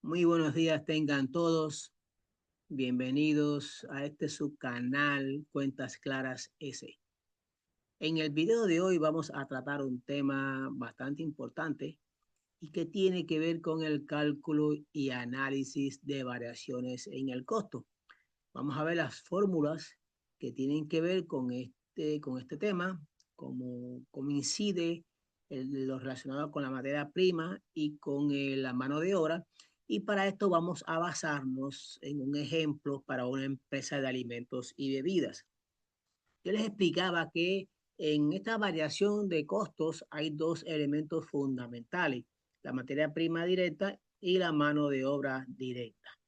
Muy buenos días tengan todos. Bienvenidos a este subcanal Cuentas Claras S. En el video de hoy vamos a tratar un tema bastante importante y que tiene que ver con el cálculo y análisis de variaciones en el costo. Vamos a ver las fórmulas que tienen que ver con este tema, cómo incide lo relacionado con la materia prima y con la mano de obra. Y para esto vamos a basarnos en un ejemplo para una empresa de alimentos y bebidas. Yo les explicaba que en esta variación de costos hay dos elementos fundamentales, la materia prima directa y la mano de obra directa.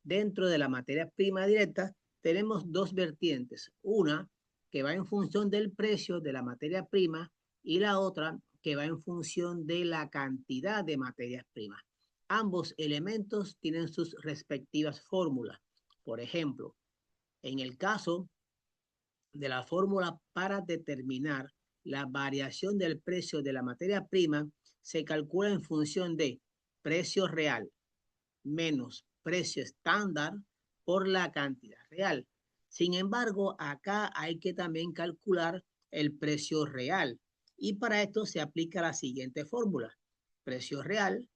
Dentro de la materia prima directa tenemos dos vertientes, una que va en función del precio de la materia prima y la otra que va en función de la cantidad de materias primas. Ambos elementos tienen sus respectivas fórmulas. Por ejemplo, en el caso de la fórmula para determinar la variación del precio de la materia prima, se calcula en función de precio real menos precio estándar por la cantidad real. Sin embargo, acá hay que también calcular el precio real y para esto se aplica la siguiente fórmula. Precio real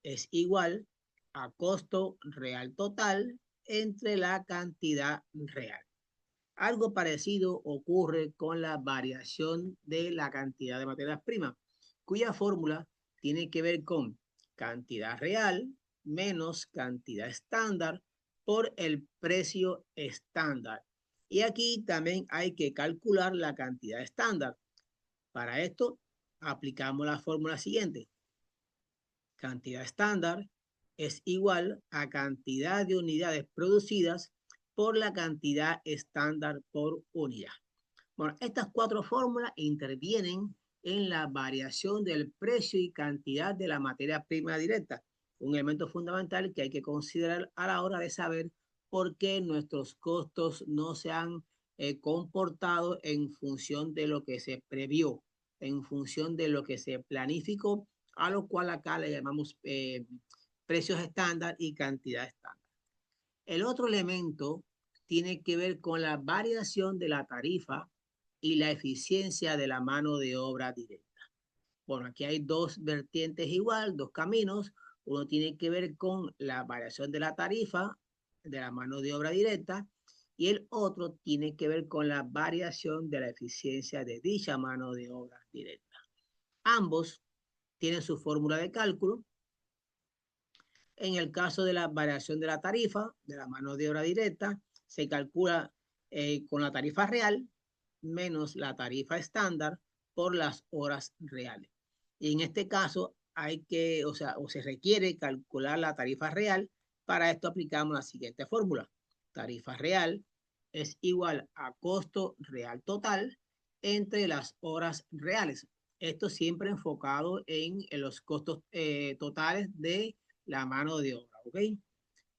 es igual a costo real total entre la cantidad real. Algo parecido ocurre con la variación de la cantidad de materias primas, cuya fórmula tiene que ver con cantidad real menos cantidad estándar por el precio estándar. Y aquí también hay que calcular la cantidad estándar. Para esto aplicamos la fórmula siguiente. Cantidad estándar es igual a cantidad de unidades producidas por la cantidad estándar por unidad. Bueno, estas cuatro fórmulas intervienen en la variación del precio y cantidad de la materia prima directa, un elemento fundamental que hay que considerar a la hora de saber por qué nuestros costos no se han comportado en función de lo que se previó, en función de lo que se planificó, a lo cual acá le llamamos precios estándar y cantidad estándar. El otro elemento tiene que ver con la variación de la tarifa y la eficiencia de la mano de obra directa. Bueno, aquí hay dos vertientes igual, dos caminos. Uno tiene que ver con la variación de la tarifa de la mano de obra directa y el otro tiene que ver con la variación de la eficiencia de dicha mano de obra directa. Ambos tienen su fórmula de cálculo. En el caso de la variación de la tarifa de la mano de obra directa, se calcula con la tarifa real menos la tarifa estándar por las horas reales. Y en este caso o se requiere calcular la tarifa real. Para esto aplicamos la siguiente fórmula. Tarifa real es igual a costo real total entre las horas reales. Esto siempre enfocado en los costos totales de la mano de obra, ¿ok?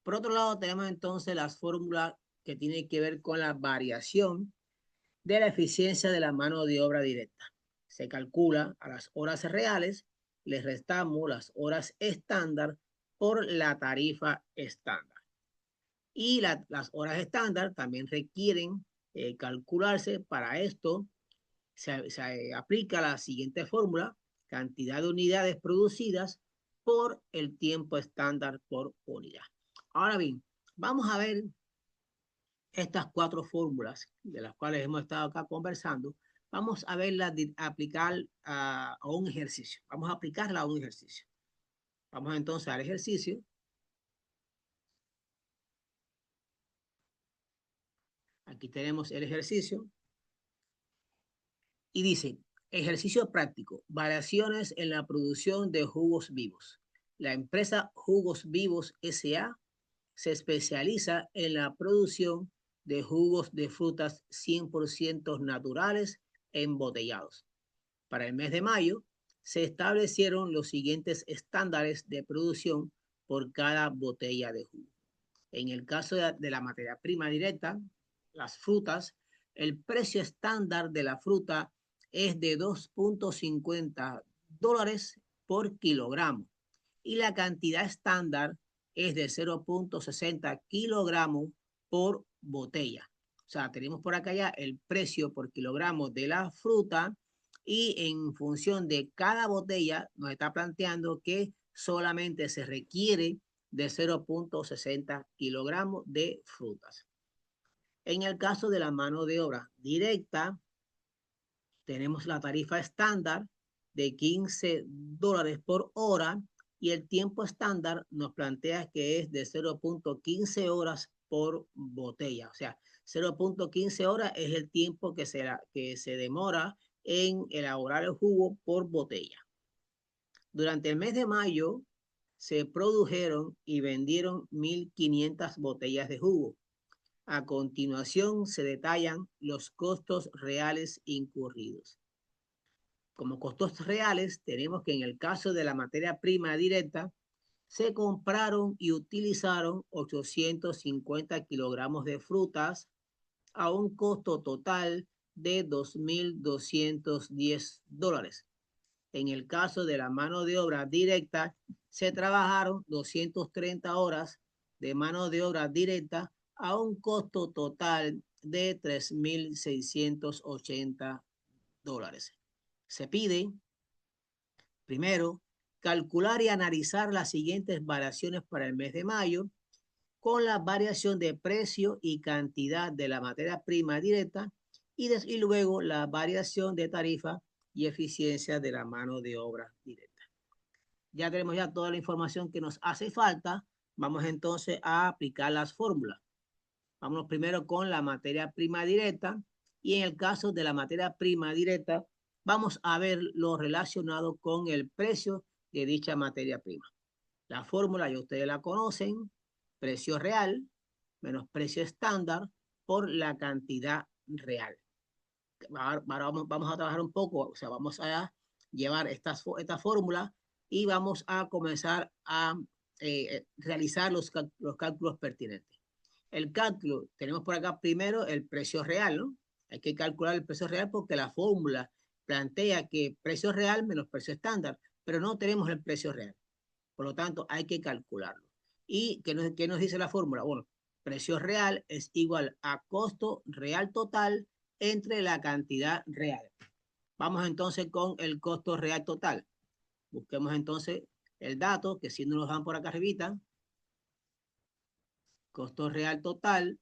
Por otro lado, tenemos entonces las fórmulas que tienen que ver con la variación de la eficiencia de la mano de obra directa. Se calcula a las horas reales, les restamos las horas estándar por la tarifa estándar. Y las horas estándar también requieren calcularse. Para esto se aplica la siguiente fórmula: cantidad de unidades producidas por el tiempo estándar por unidad. Ahora bien, vamos a ver estas cuatro fórmulas de las cuales hemos estado acá conversando. Vamos a verlas aplicar a un ejercicio. Vamos a aplicarla a un ejercicio. Vamos entonces al ejercicio. Aquí tenemos el ejercicio y dice: ejercicio práctico, variaciones en la producción de jugos vivos. La empresa Jugos Vivos S.A. se especializa en la producción de jugos de frutas 100% naturales embotellados. Para el mes de mayo se establecieron los siguientes estándares de producción por cada botella de jugo. En el caso de la materia prima directa, las frutas, el precio estándar de la fruta es de $2.50 por kilogramo y la cantidad estándar es de 0.60 kilogramos por botella. O sea, tenemos por acá ya el precio por kilogramo de la fruta y en función de cada botella nos está planteando que solamente se requiere de 0.60 kilogramos de frutas. En el caso de la mano de obra directa, tenemos la tarifa estándar de $15 por hora y el tiempo estándar nos plantea que es de 0.15 horas por botella. O sea, 0.15 horas es el tiempo que se demora en elaborar el jugo por botella. Durante el mes de mayo se produjeron y vendieron 1.500 botellas de jugo. A continuación se detallan los costos reales incurridos. Como costos reales, tenemos que en el caso de la materia prima directa, se compraron y utilizaron 850 kilogramos de frutas a un costo total de $2.210. En el caso de la mano de obra directa, se trabajaron 230 horas de mano de obra directa a un costo total de $3.680. Se pide, primero, calcular y analizar las siguientes variaciones para el mes de mayo con la variación de precio y cantidad de la materia prima directa y luego la variación de tarifa y eficiencia de la mano de obra directa. Ya tenemos ya toda la información que nos hace falta. Vamos entonces a aplicar las fórmulas. Vamos primero con la materia prima directa y en el caso de la materia prima directa vamos a ver lo relacionado con el precio de dicha materia prima. La fórmula ya ustedes la conocen, precio real menos precio estándar por la cantidad real. Ahora vamos a trabajar un poco, o sea, vamos a llevar esta fórmula y vamos a comenzar a realizar los cálculos pertinentes. El cálculo, tenemos por acá primero el precio real, ¿no? Hay que calcular el precio real porque la fórmula plantea que precio real menos precio estándar, pero no tenemos el precio real. Por lo tanto, hay que calcularlo. ¿Y qué nos dice la fórmula? Bueno, precio real es igual a costo real total entre la cantidad real. Vamos entonces con el costo real total. Busquemos entonces el dato, que si nos lo dan por acá arribita. Costo real total,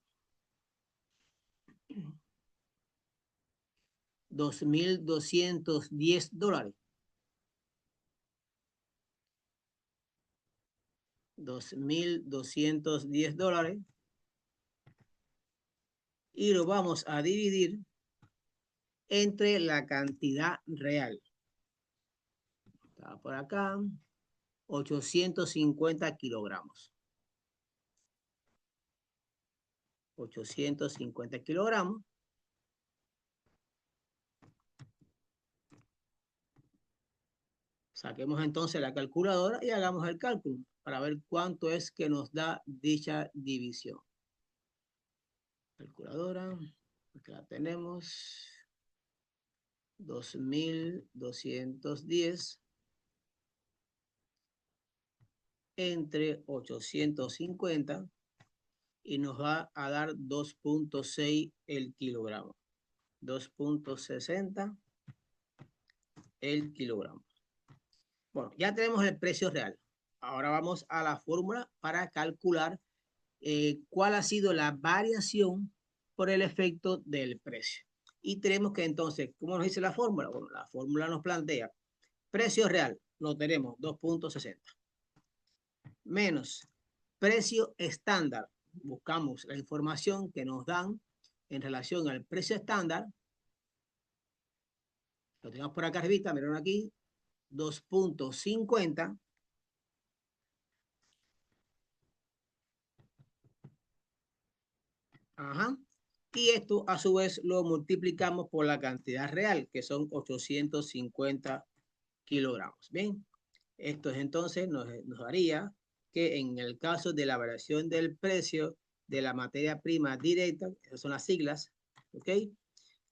$2.210. $2.210. Y lo vamos a dividir entre la cantidad real. Está por acá, 850 kilogramos. 850 kilogramos. Saquemos entonces la calculadora y hagamos el cálculo para ver cuánto es que nos da dicha división. Calculadora, aquí la tenemos. 2.210 entre 850 y nos va a dar 2.6 el kilogramo. 2.60 el kilogramo. Bueno, ya tenemos el precio real. Ahora vamos a la fórmula para calcular cuál ha sido la variación por el efecto del precio. Y tenemos que entonces, ¿cómo nos dice la fórmula? Bueno, la fórmula nos plantea precio real, lo tenemos 2.60 menos precio estándar. Buscamos la información que nos dan en relación al precio estándar. Lo tenemos por acá arribita, miren aquí, 2.50 Ajá. Y esto a su vez lo multiplicamos por la cantidad real, que son 850 kilogramos. Bien, esto es entonces nos daría que en el caso de la variación del precio de la materia prima directa, esas son las siglas, ¿ok?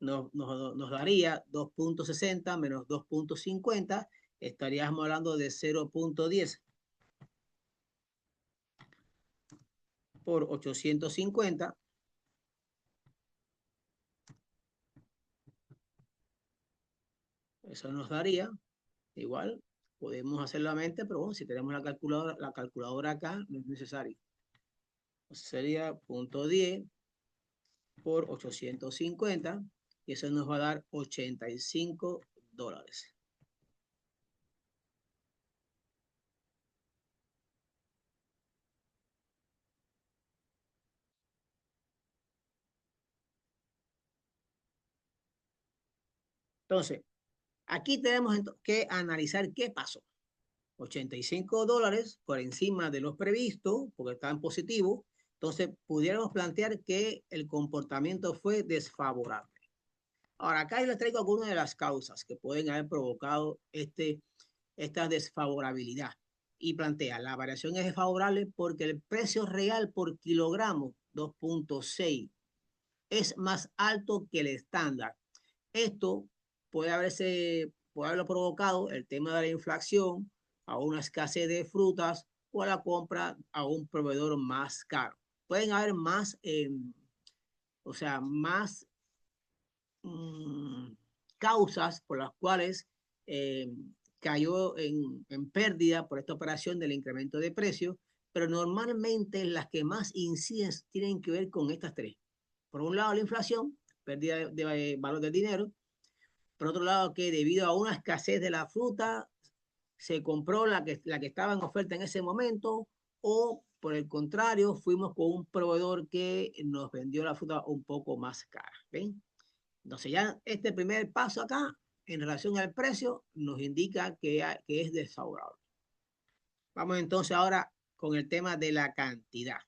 Nos daría 2.60 menos 2.50, estaríamos hablando de 0.10. por 850. Eso nos daría, igual, podemos hacerlo a mente, pero bueno, si tenemos la calculadora acá, no es necesario. Entonces sería punto 10 por 850 y eso nos va a dar $85. Entonces, aquí tenemos que analizar qué pasó. $85 por encima de lo previsto, porque está en positivo. Entonces, pudiéramos plantear que el comportamiento fue desfavorable. Ahora, acá yo les traigo algunas de las causas que pueden haber provocado esta desfavorabilidad. Y plantea, la variación es desfavorable porque el precio real por kilogramo, 2.6, es más alto que el estándar. Esto puede haberlo provocado el tema de la inflación, a una escasez de frutas o a la compra a un proveedor más caro. Pueden haber más, o sea, más mmm, causas por las cuales eh, cayó en pérdida por esta operación del incremento de precios, pero normalmente las que más inciden tienen que ver con estas tres. Por un lado, la inflación, pérdida de valor del dinero. Por otro lado, que debido a una escasez de la fruta, se compró la que estaba en oferta en ese momento, o por el contrario, fuimos con un proveedor que nos vendió la fruta un poco más cara. ¿Ven? Entonces ya este primer paso acá, en relación al precio, nos indica que es desfavorable. Vamos entonces ahora con el tema de la cantidad.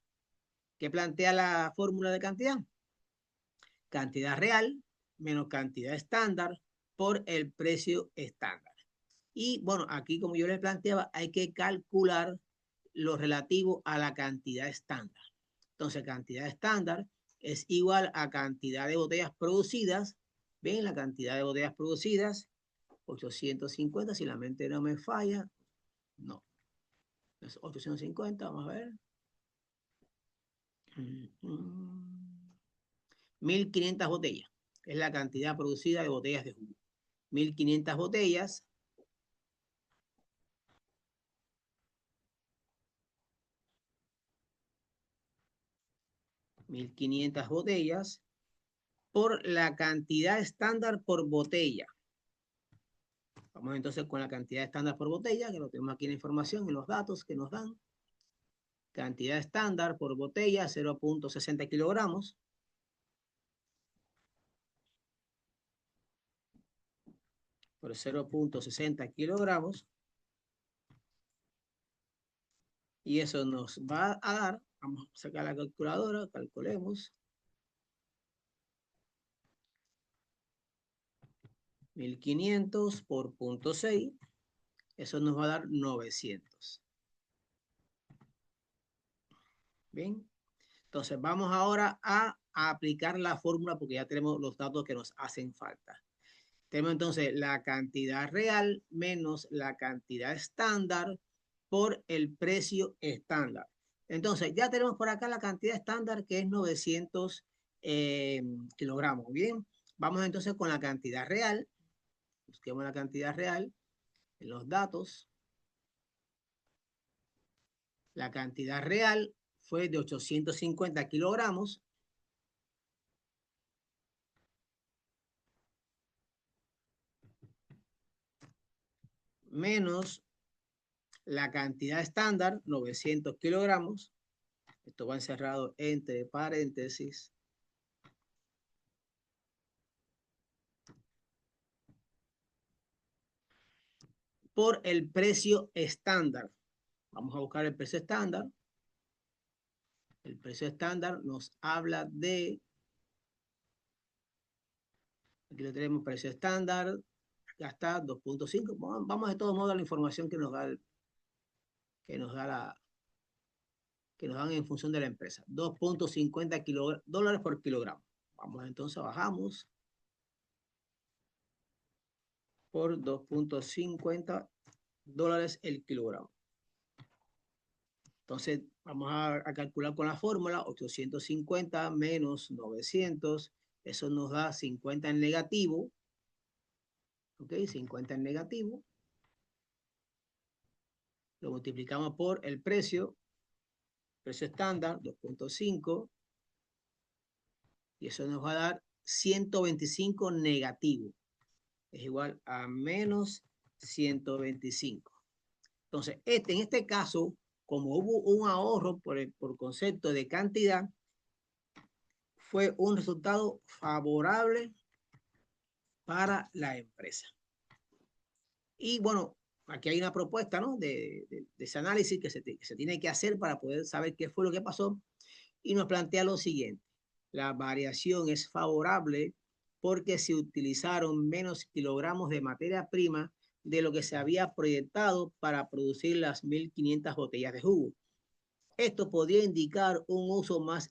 ¿Qué plantea la fórmula de cantidad? Cantidad real menos cantidad estándar por el precio estándar. Y bueno, aquí como yo les planteaba, hay que calcular lo relativo a la cantidad estándar. Entonces, cantidad estándar es igual a cantidad de botellas producidas. ¿Ven? La cantidad de botellas producidas, 850, si la mente no me falla. No, es 850, vamos a ver. 1500 botellas. Es la cantidad producida de botellas de jugo. 1500 botellas 1500 botellas por la cantidad estándar por botella. Vamos entonces con la cantidad estándar por botella, que lo tenemos aquí en la información, en los datos que nos dan. Cantidad estándar por botella, 0.60 kilogramos. Por 0.60 kilogramos. Y eso nos va a dar, vamos a sacar la calculadora, calculemos. 1500 por 0.6, eso nos va a dar 900. Bien, entonces vamos ahora a aplicar la fórmula porque ya tenemos los datos que nos hacen falta. Tenemos entonces la cantidad real menos la cantidad estándar por el precio estándar. Entonces ya tenemos por acá la cantidad estándar que es 900 kilogramos. Bien, vamos entonces con la cantidad real. Busquemos la cantidad real en los datos. La cantidad real fue de 850 kilogramos. Menos la cantidad estándar, 900 kilogramos. Esto va encerrado entre paréntesis. Por el precio estándar. Vamos a buscar el precio estándar. El precio estándar nos habla de, aquí lo tenemos, precio estándar, acá está 2.5. Vamos de todos modos a la información que nos da, que nos da que nos dan en función de la empresa. 2.50 dólares por kilogramo. Vamos entonces, bajamos por 2.50 dólares el kilogramo. Entonces, vamos a calcular con la fórmula 850 menos 900. Eso nos da 50 en negativo. ¿Ok? 50 en negativo. Lo multiplicamos por el precio estándar, 2.5. Y eso nos va a dar 125 negativo. Es igual a menos 125. Entonces, en este caso, como hubo un ahorro por concepto de cantidad, fue un resultado favorable para la empresa. Y bueno, aquí hay una propuesta, ¿no? de ese análisis que se tiene que hacer para poder saber qué fue lo que pasó. Y nos plantea lo siguiente. La variación es favorable porque se utilizaron menos kilogramos de materia prima de lo que se había proyectado para producir las 1.500 botellas de jugo. Esto podría indicar un uso más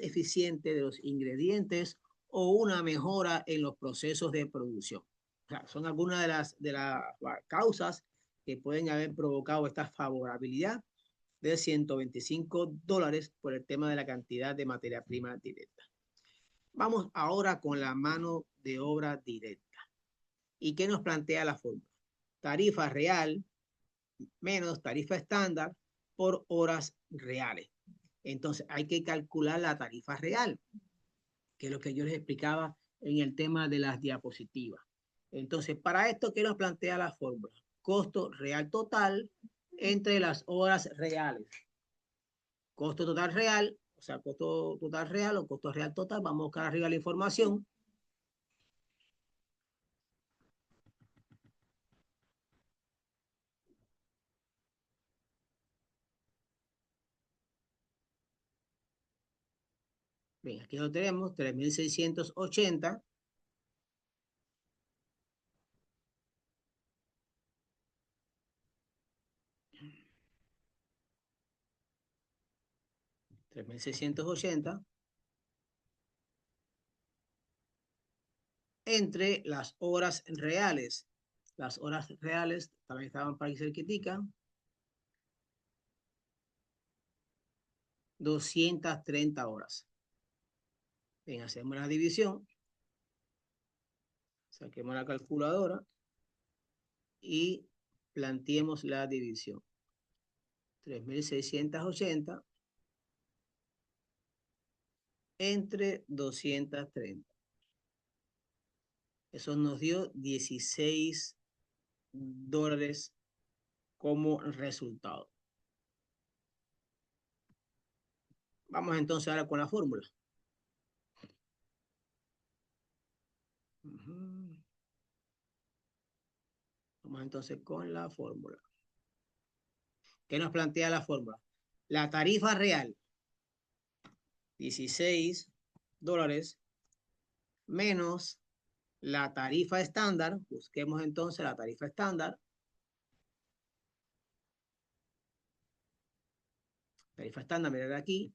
eficiente de los ingredientes o una mejora en los procesos de producción. O sea, son algunas de las causas que pueden haber provocado esta favorabilidad de $125 por el tema de la cantidad de materia prima directa. Vamos ahora con la mano de obra directa. ¿Y qué nos plantea la fórmula? Tarifa real menos tarifa estándar por horas reales. Entonces hay que calcular la tarifa real, que es lo que yo les explicaba en el tema de las diapositivas. Entonces, para esto, ¿qué nos plantea la fórmula? Costo real total entre las horas reales. Costo total real, o sea, costo total real o costo real total. Vamos a buscar arriba la información. Bien, aquí lo tenemos, 3.680. 3.680 entre las horas reales. Las horas reales también estaban para aquí cerquitica. 230 horas. Bien, hacemos la división. Saquemos la calculadora y planteemos la división. 3.680 entre 230. Eso nos dio $16 como resultado. Vamos entonces ahora con la fórmula. Vamos entonces con la fórmula. ¿Qué nos plantea la fórmula? La tarifa real, $16, menos la tarifa estándar. Busquemos entonces la tarifa estándar. Tarifa estándar, miren aquí.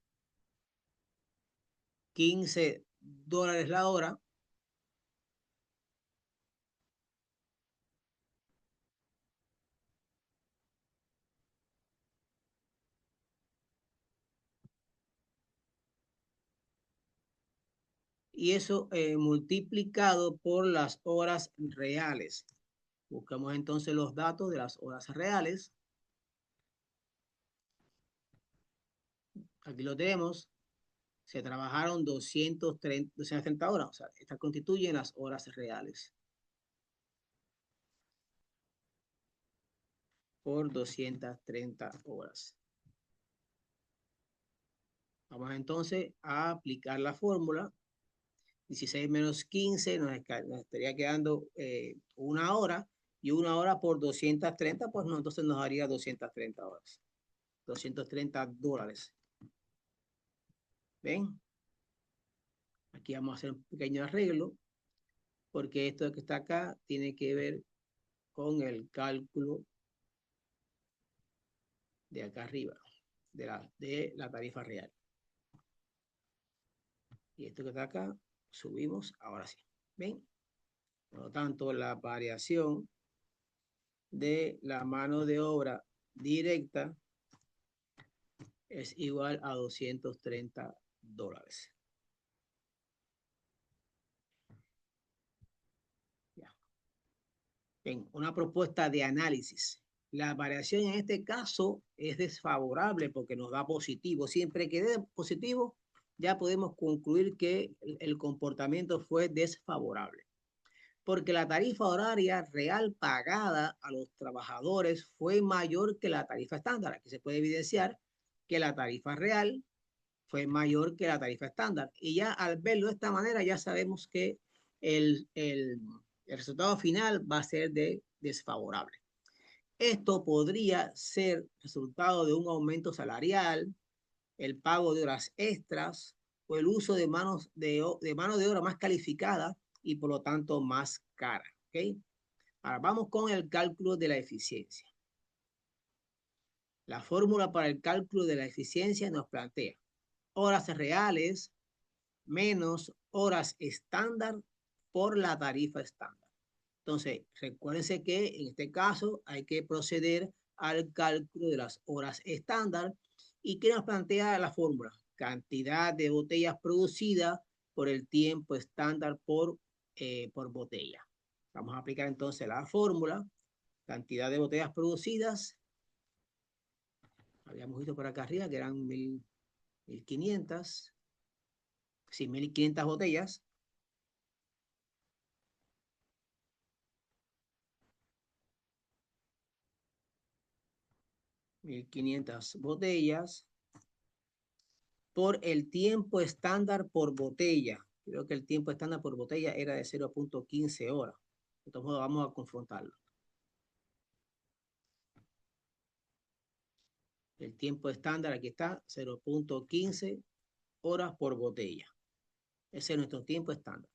$15 la hora. Y eso multiplicado por las horas reales. Buscamos entonces los datos de las horas reales. Aquí lo tenemos. Se trabajaron 230 horas. O sea, estas constituyen las horas reales. Por 230 horas. Vamos entonces a aplicar la fórmula. 16 menos 15 nos estaría quedando una hora. Y una hora por 230, pues no, entonces nos daría 230 horas. $230. ¿Ven? Aquí vamos a hacer un pequeño arreglo, porque esto que está acá tiene que ver con el cálculo de acá arriba, de la tarifa real. Y esto que está acá, subimos, ahora sí. ¿Ven? Por lo tanto, la variación de la mano de obra directa es igual a $230. Ya. Bien, una propuesta de análisis. La variación en este caso es desfavorable porque nos da positivo. Siempre que dé positivo, ya podemos concluir que el comportamiento fue desfavorable. Porque la tarifa horaria real pagada a los trabajadores fue mayor que la tarifa estándar. Aquí se puede evidenciar que la tarifa real fue mayor que la tarifa estándar. Y ya al verlo de esta manera, ya sabemos que el, el, el resultado final va a ser desfavorable. Esto podría ser resultado de un aumento salarial, el pago de horas extras o el uso de mano de obra más calificada y por lo tanto más cara. ¿Okay? Ahora vamos con el cálculo de la eficiencia. La fórmula para el cálculo de la eficiencia nos plantea horas reales menos horas estándar por la tarifa estándar. Entonces, recuérdense que en este caso hay que proceder al cálculo de las horas estándar. ¿Y qué nos plantea la fórmula? Cantidad de botellas producidas por el tiempo estándar por botella. Vamos a aplicar entonces la fórmula. Cantidad de botellas producidas. Habíamos visto por acá arriba que eran 1500. Sí, 1500 botellas. 1500 botellas por el tiempo estándar por botella. Creo que el tiempo estándar por botella era de 0.15 horas. De todos modos, vamos a confrontarlo. El tiempo estándar, aquí está, 0.15 horas por botella. Ese es nuestro tiempo estándar.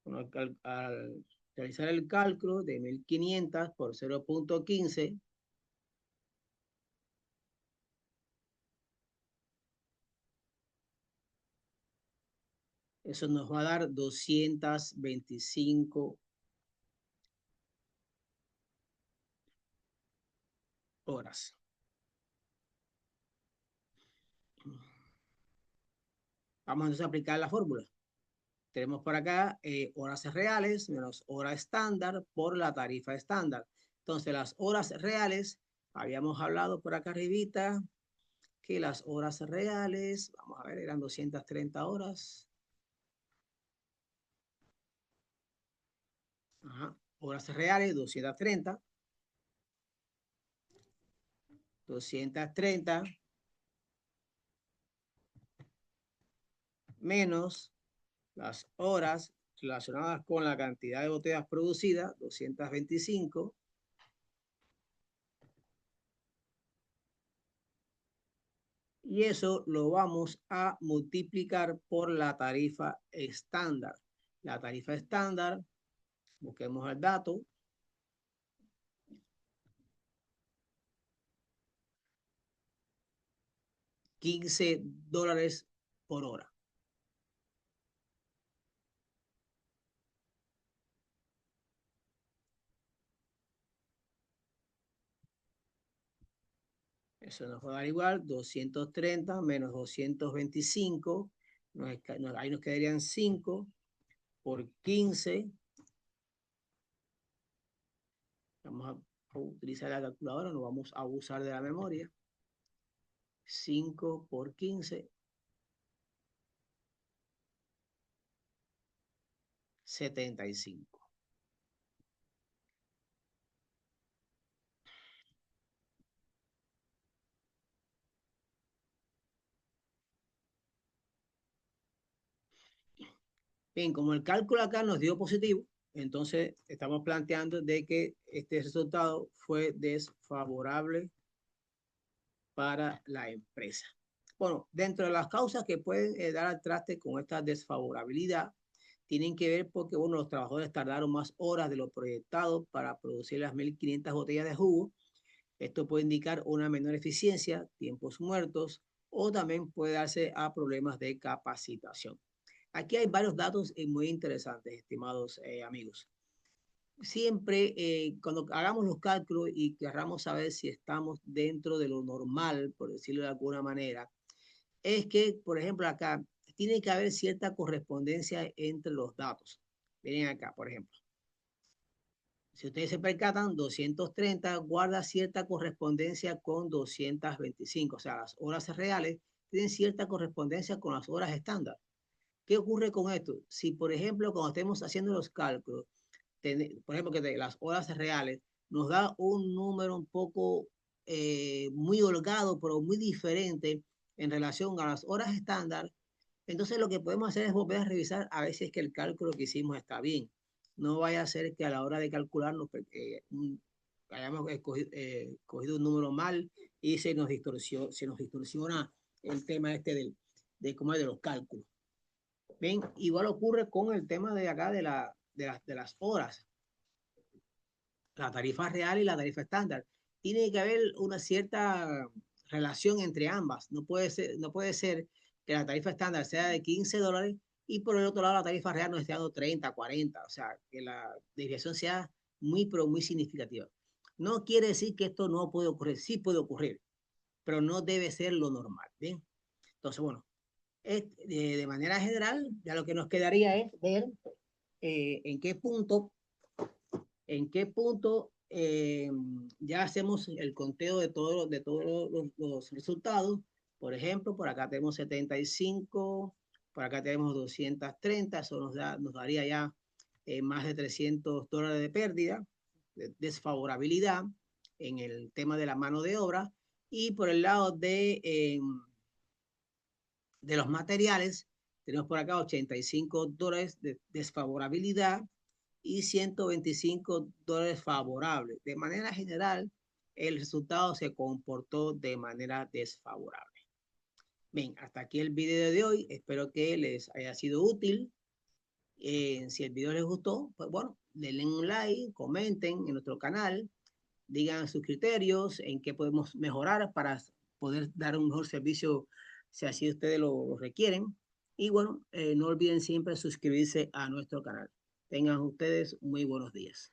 Bueno, al realizar el cálculo de 1500 por 0.15, eso nos va a dar 225 horas. Vamos entonces a aplicar la fórmula. Tenemos por acá horas reales menos hora estándar por la tarifa estándar. Entonces, las horas reales, habíamos hablado por acá arribita que las horas reales, vamos a ver, eran 230 horas. Ajá. Horas reales, 230 menos las horas relacionadas con la cantidad de botellas producidas, 225, y eso lo vamos a multiplicar por la tarifa estándar. La tarifa estándar, busquemos el dato, $15 por hora. Eso nos va a dar igual 230 menos 225. Ahí nos quedarían 5 por 15. Vamos a utilizar la calculadora, no vamos a abusar de la memoria. 5 por 15, 75. Bien, como el cálculo acá nos dio positivo, entonces estamos planteando de que este resultado fue desfavorable para la empresa. Bueno, dentro de las causas que pueden dar al traste con esta desfavorabilidad, tienen que ver porque, bueno, los trabajadores tardaron más horas de lo proyectado para producir las 1500 botellas de jugo. Esto puede indicar una menor eficiencia, tiempos muertos, o también puede darse a problemas de capacitación. Aquí hay varios datos muy interesantes, estimados amigos. siempre cuando hagamos los cálculos y querramos saber si estamos dentro de lo normal, por decirlo de alguna manera, es que, por ejemplo, acá tiene que haber cierta correspondencia entre los datos. Miren acá, por ejemplo. Si ustedes se percatan, 230 guarda cierta correspondencia con 225, o sea, las horas reales tienen cierta correspondencia con las horas estándar. ¿Qué ocurre con esto? Si, por ejemplo, cuando estemos haciendo los cálculos, por ejemplo, que de las horas reales nos da un número un poco muy holgado, pero muy diferente en relación a las horas estándar, entonces lo que podemos hacer es volver a revisar a ver si es que el cálculo que hicimos está bien. No vaya a ser que a la hora de calcular hayamos cogido un número mal y se nos distorsiona el tema este de cómo es de los cálculos. Bien, igual ocurre con el tema de acá de las horas, la tarifa real y la tarifa estándar. Tiene que haber una cierta relación entre ambas. No puede ser que la tarifa estándar sea de $15 y por el otro lado la tarifa real nos esté dando 30, 40. O sea, que la desviación sea muy, pero muy significativa. No quiere decir que esto no puede ocurrir. Sí puede ocurrir, pero no debe ser lo normal. ¿Bien? Entonces, bueno, de manera general, ya lo que nos quedaría es ver en qué punto ya hacemos el conteo de todos los resultados. Por ejemplo, por acá tenemos 75, por acá tenemos 230, eso nos daría ya más de $300 de pérdida, de desfavorabilidad en el tema de la mano de obra. Y por el lado de los materiales, tenemos por acá $85 de desfavorabilidad y $125 favorables. De manera general, el resultado se comportó de manera desfavorable. Bien, hasta aquí el video de hoy. Espero que les haya sido útil. Si el video les gustó, pues bueno, denle un like, comenten en nuestro canal, digan sus criterios, en qué podemos mejorar para poder dar un mejor servicio si así ustedes lo requieren. Y bueno, no olviden siempre suscribirse a nuestro canal. Tengan ustedes muy buenos días.